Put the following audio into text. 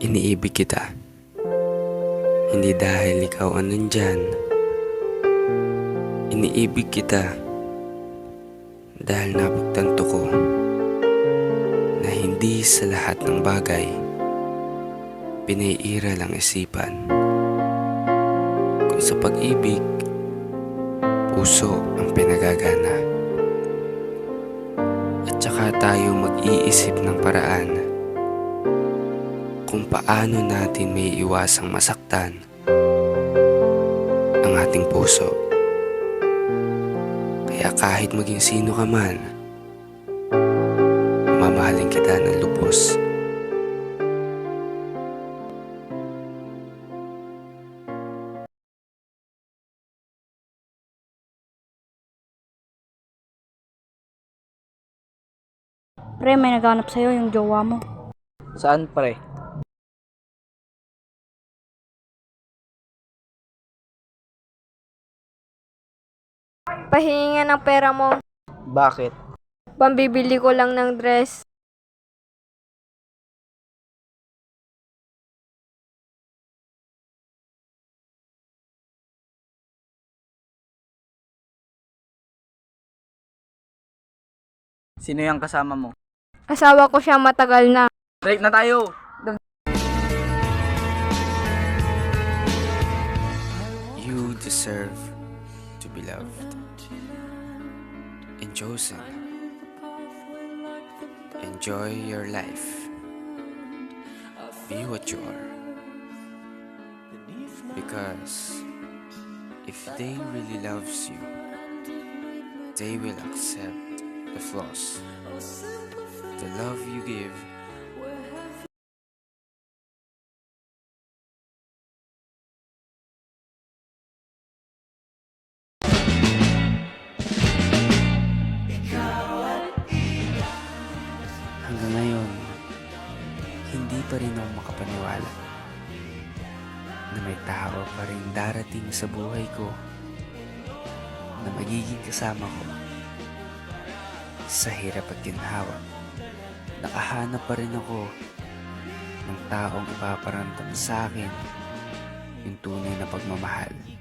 Iniibig kita, hindi dahil ikaw ang nandyan. Iniibig kita dahil napagtanto ko na hindi sa lahat ng bagay pinaiiral ang isipan. Kung sa pag-ibig, puso ang pinagagana. At saka tayo mag-iisip ng paraan kung paano natin may iwasang masaktan ang ating puso. Kaya kahit maging sino ka man, mamahalin kita ng lubos. Pre, may naghanap sa'yo yung jowa mo. Saan, pre? Pahingi ng pera mo. Bakit? Pambibili ko lang ng dress. Sino yung kasama mo? Asawa ko siya matagal na. Break na tayo! You deserve to be loved and chosen. Enjoy your life. Be what you are. Because if they really loves you, they will accept the flaws. The love you give hanggang ngayon, hindi pa rin ako makapaniwala na may tao pa rin darating sa buhay ko na magiging kasama ko sa hirap at ginhawa. Nakahanap pa rin ako ng taong ipaparamdam sa akin yung tunay na pagmamahal.